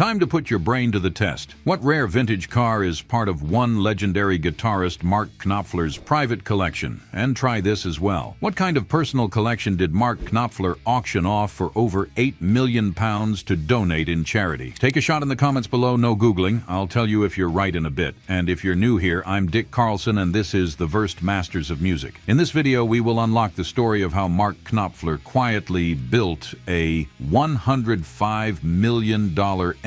Time to put your brain to the test. What rare vintage car is part of one legendary guitarist Mark Knopfler's private collection? And try this as well. What kind of personal collection did Mark Knopfler auction off for over £8 million to donate in charity? Take a shot in the comments below, no Googling. I'll tell you if you're right in a bit. And if you're new here, I'm Dick Carlson and this is The Versed Masters of Music. In this video, we will unlock the story of how Mark Knopfler quietly built a $105 million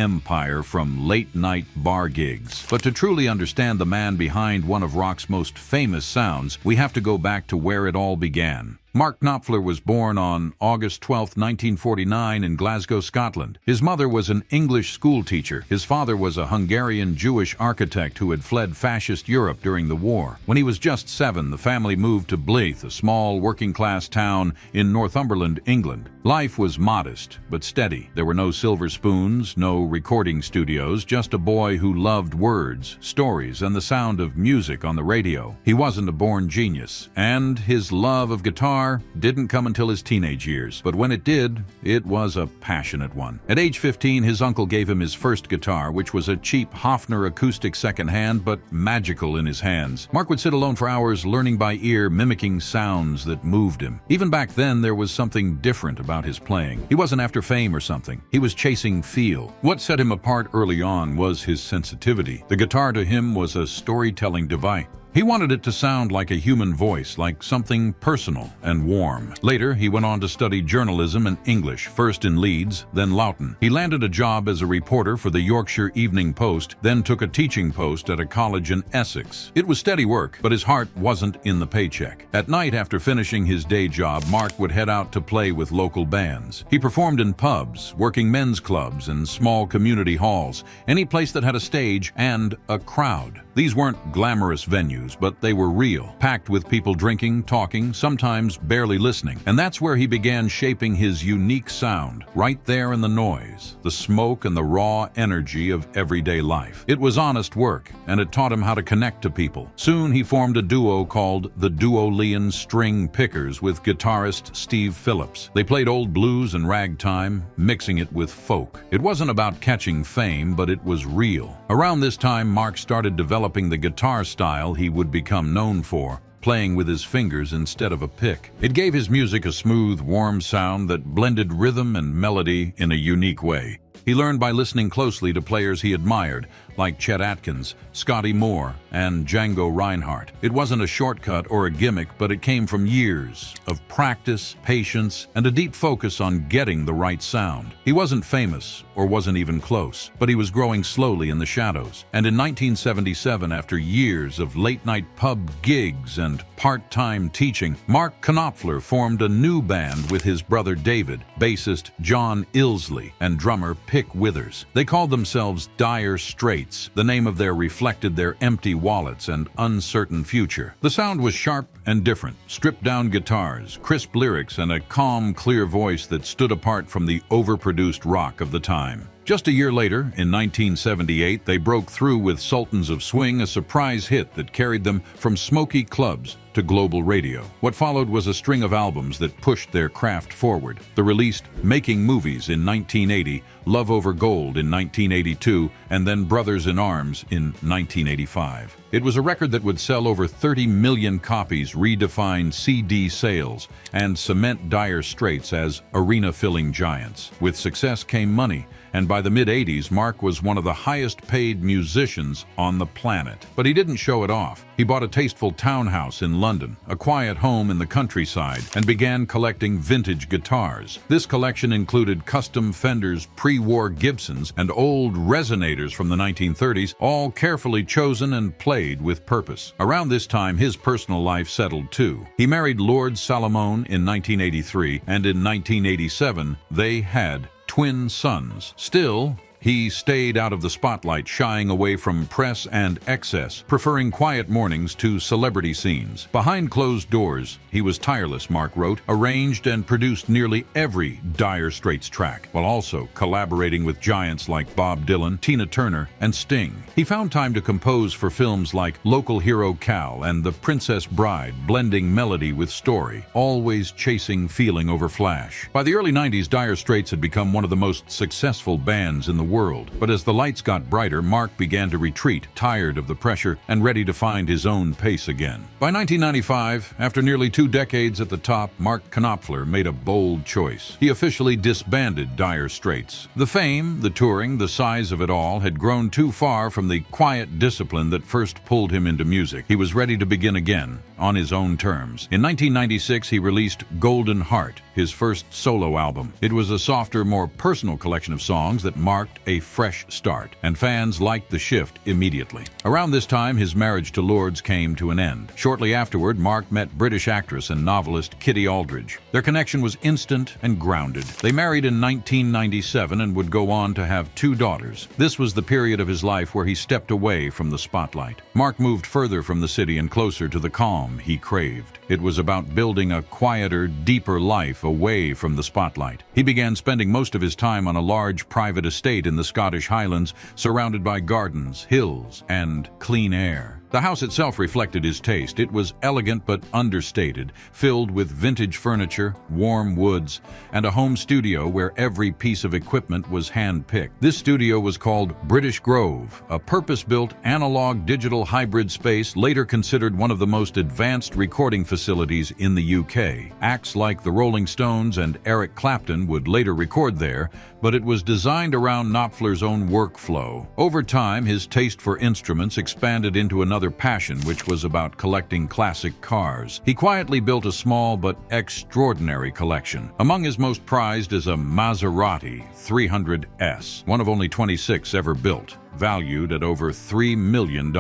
empire from late-night bar gigs. But to truly understand the man behind one of rock's most famous sounds, we have to go back to where it all began. Mark Knopfler was born on August 12, 1949 in Glasgow, Scotland. His mother was an English schoolteacher. His father was a Hungarian Jewish architect who had fled fascist Europe during the war. When he was just 7, the family moved to Blyth, a small working-class town in Northumberland, England. Life was modest, but steady. There were no silver spoons, no recording studios, just a boy who loved words, stories, and the sound of music on the radio. He wasn't a born genius, and his love of guitar didn't come until his teenage years, but when it did, it was a passionate one. At age 15, his uncle gave him his first guitar, which was a cheap Hofner acoustic secondhand, but magical in his hands. Mark would sit alone for hours, learning by ear, mimicking sounds that moved him. Even back then, there was something different about his playing. He wasn't after fame or something. He was chasing feel. What set him apart early on was his sensitivity. The guitar to him was a storytelling device. He wanted it to sound like a human voice, like something personal and warm. Later, he went on to study journalism and English, first in Leeds, then Loughton. He landed a job as a reporter for the Yorkshire Evening Post, then took a teaching post at a college in Essex. It was steady work, but his heart wasn't in the paycheck. At night, after finishing his day job, Mark would head out to play with local bands. He performed in pubs, working men's clubs, and small community halls, any place that had a stage and a crowd. These weren't glamorous venues, but they were real, packed with people drinking, talking, sometimes barely listening. And that's where he began shaping his unique sound, right there in the noise, the smoke and the raw energy of everyday life. It was honest work, and it taught him how to connect to people. Soon he formed a duo called the Duolean String Pickers with guitarist Steve Phillips. They played old blues and ragtime, mixing it with folk. It wasn't about catching fame, but it was real. Around this time, Mark started developing the guitar style he would become known for, playing with his fingers instead of a pick. It gave his music a smooth, warm sound that blended rhythm and melody in a unique way. He learned by listening closely to players he admired, like Chet Atkins, Scotty Moore, and Django Reinhardt. It wasn't a shortcut or a gimmick, but it came from years of practice, patience, and a deep focus on getting the right sound. He wasn't famous, or wasn't even close, but he was growing slowly in the shadows. And in 1977, after years of late-night pub gigs and part-time teaching, Mark Knopfler formed a new band with his brother David, bassist John Ilsley, and drummer Pick Withers. They called themselves Dire Straits. The name of their reflected their empty wallets and uncertain future. The sound was sharp and different, stripped-down guitars, crisp lyrics, and a calm, clear voice that stood apart from the overproduced rock of the time. Just a year later, in 1978, they broke through with Sultans of Swing, a surprise hit that carried them from smoky clubs to global radio. What followed was a string of albums that pushed their craft forward. The released Making Movies in 1980, Love Over Gold in 1982, and then Brothers in Arms in 1985. It was a record that would sell over 30 million copies, redefine CD sales, and cement Dire Straits as arena-filling giants. With success came money, and by the mid-80s, Mark was one of the highest-paid musicians on the planet. But he didn't show it off. He bought a tasteful townhouse in London, a quiet home in the countryside, and began collecting vintage guitars. This collection included custom Fenders, pre-war Gibsons, and old resonators from the 1930s, all carefully chosen and played with purpose. Around this time, his personal life settled too. He married Lord Salomon in 1983, and in 1987, they had twin sons. Still, He stayed out of the spotlight, shying away from press and excess, preferring quiet mornings to celebrity scenes. Behind closed doors, he was tireless, Mark wrote, arranged and produced nearly every Dire Straits track, while also collaborating with giants like Bob Dylan, Tina Turner, and Sting. He found time to compose for films like Local Hero Cal and The Princess Bride, blending melody with story, always chasing feeling over flash. By the early 90s, Dire Straits had become one of the most successful bands in the world. But as the lights got brighter, Mark began to retreat, tired of the pressure and ready to find his own pace again. By 1995, after nearly 2 decades at the top, Mark Knopfler made a bold choice. He officially disbanded Dire Straits. The fame, the touring, the size of it all had grown too far from the quiet discipline that first pulled him into music. He was ready to begin again, on his own terms. In 1996, he released Golden Heart, his first solo album. It was a softer, more personal collection of songs that marked a fresh start, and fans liked the shift immediately. Around this time, his marriage to Lourdes came to an end. Shortly afterward, Mark met British actress and novelist Kitty Aldridge. Their connection was instant and grounded. They married in 1997 and would go on to have 2 daughters. This was the period of his life where he stepped away from the spotlight. Mark moved further from the city and closer to the calm he craved. It was about building a quieter, deeper life away from the spotlight. He began spending most of his time on a large private estate in the Scottish Highlands, surrounded by gardens, hills, and clean air. The house itself reflected his taste. It was elegant but understated, filled with vintage furniture, warm woods, and a home studio where every piece of equipment was hand-picked. This studio was called British Grove, a purpose-built analog-digital hybrid space later considered one of the most advanced recording facilities in the UK. Acts like the Rolling Stones and Eric Clapton would later record there, but it was designed around Knopfler's own workflow. Over time, his taste for instruments expanded into another passion, which was about collecting classic cars. He quietly built a small but extraordinary collection. Among his most prized is a Maserati 300S, one of only 26 ever built, valued at over $3 million.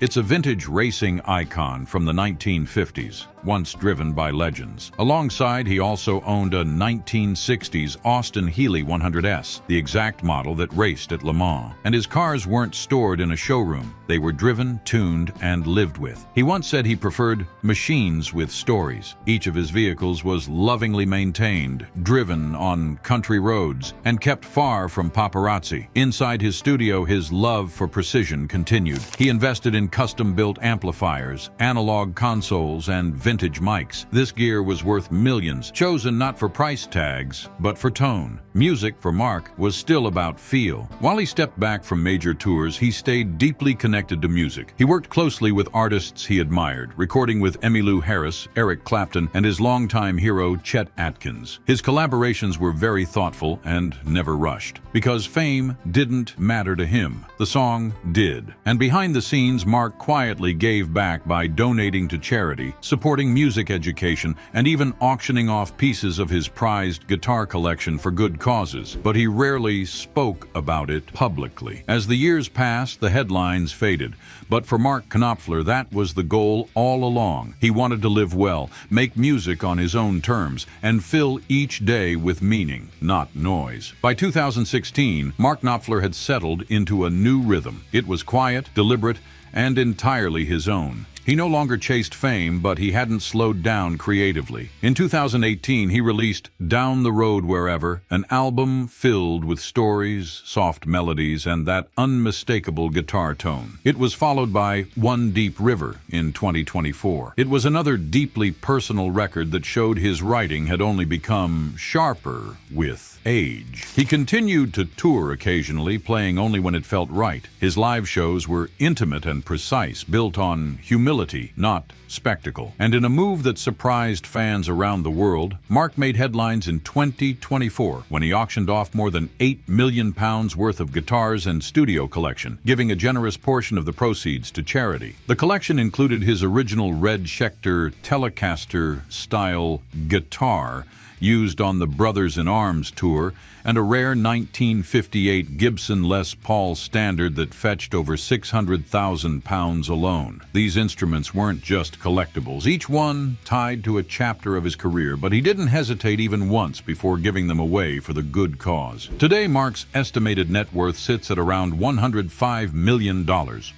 It's a vintage racing icon from the 1950s, once driven by legends. Alongside, he also owned a 1960s Austin Healey 100S, the exact model that raced at Le Mans. And his cars weren't stored in a showroom. They were driven, tuned, and lived with. He once said he preferred machines with stories. Each of his vehicles was lovingly maintained, driven on country roads, and kept far from paparazzi. Inside his studio, his love for precision continued. He invested in custom-built amplifiers, analog consoles, and vintage mics. This gear was worth millions, chosen not for price tags, but for tone. Music, for Mark, was still about feel. While he stepped back from major tours, he stayed deeply connected to music. He worked closely with artists he admired, recording with Emmylou Harris, Eric Clapton, and his longtime hero, Chet Atkins. His collaborations were very thoughtful and never rushed. Because fame didn't matter to him, the song did. And behind the scenes, Mark quietly gave back by donating to charity, supporting music education, and even auctioning off pieces of his prized guitar collection for good causes. But he rarely spoke about it publicly. As the years passed, the headlines faded. But for Mark Knopfler, that was the goal all along. He wanted to live well, make music on his own terms, and fill each day with meaning, not noise. By 2016, Mark Knopfler had settled into a new rhythm. It was quiet, deliberate, and entirely his own. He no longer chased fame, but he hadn't slowed down creatively. In 2018, he released Down the Road Wherever, an album filled with stories, soft melodies, and that unmistakable guitar tone. It was followed by One Deep River in 2024. It was another deeply personal record that showed his writing had only become sharper with age. He continued to tour occasionally, playing only when it felt right. His live shows were intimate and precise, built on humility, not spectacle. And in a move that surprised fans around the world, Mark made headlines in 2024 when he auctioned off more than £8 million worth of guitars and studio collection, giving a generous portion of the proceeds to charity. The collection included his original Red Schecter Telecaster-style guitar used on the Brothers in Arms tour, and a rare 1958 Gibson Les Paul Standard that fetched over £600,000 alone. These instruments weren't just collectibles, each one tied to a chapter of his career, but he didn't hesitate even once before giving them away for the good cause. Today, Mark's estimated net worth sits at around $105 million,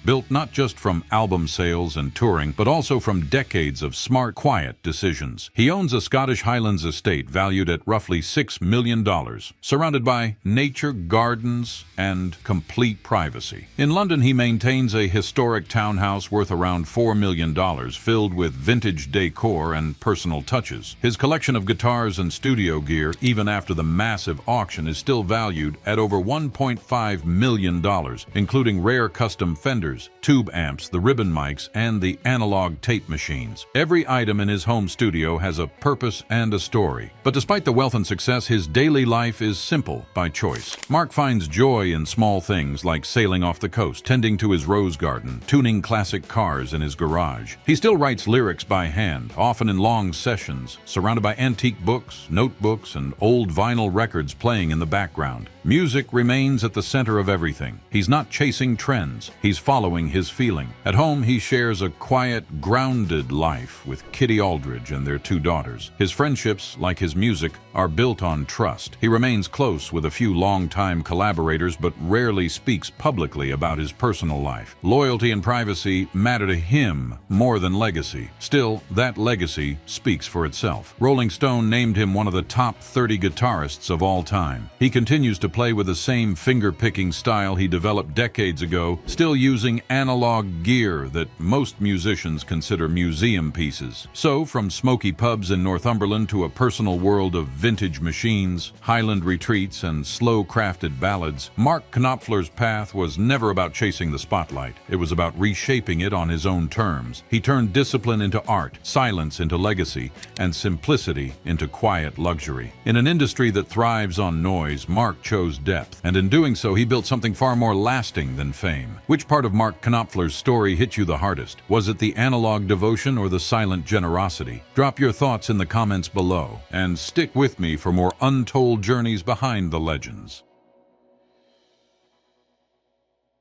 built not just from album sales and touring, but also from decades of smart, quiet decisions. He owns a Scottish Highlands estate valued at roughly $6 million, surrounded surrounded by nature, gardens, and complete privacy. In London, he maintains a historic townhouse worth around $4 million, filled with vintage decor and personal touches. His collection of guitars and studio gear, even after the massive auction, is still valued at over $1.5 million, including rare custom Fenders, tube amps, the ribbon mics, and the analog tape machines. Every item in his home studio has a purpose and a story. But despite the wealth and success, his daily life is simple by choice. Mark finds joy in small things like sailing off the coast, tending to his rose garden, tuning classic cars in his garage. He still writes lyrics by hand, often in long sessions, surrounded by antique books, notebooks, and old vinyl records playing in the background. Music remains at the center of everything. He's not chasing trends. He's following his feeling. At home, he shares a quiet, grounded life with Kitty Aldridge and their 2 daughters. His friendships, like his music, are built on trust. He remains close with a few longtime collaborators, but rarely speaks publicly about his personal life. Loyalty and privacy matter to him more than legacy. Still, that legacy speaks for itself. Rolling Stone named him one of the top 30 guitarists of all time. He continues to play with the same finger-picking style he developed decades ago, still using analog gear that most musicians consider museum pieces. So, from smoky pubs in Northumberland to a personal world of vintage machines, Highland retreats, and slow-crafted ballads, Mark Knopfler's path was never about chasing the spotlight. It was about reshaping it on his own terms. He turned discipline into art, silence into legacy, and simplicity into quiet luxury. In an industry that thrives on noise, Mark chose depth, and in doing so, he built something far more lasting than fame. Which part of Mark Knopfler's story hit you the hardest? Was it the analog devotion or the silent generosity? Drop your thoughts in the comments below, and stick with me for more untold journeys behind the legends.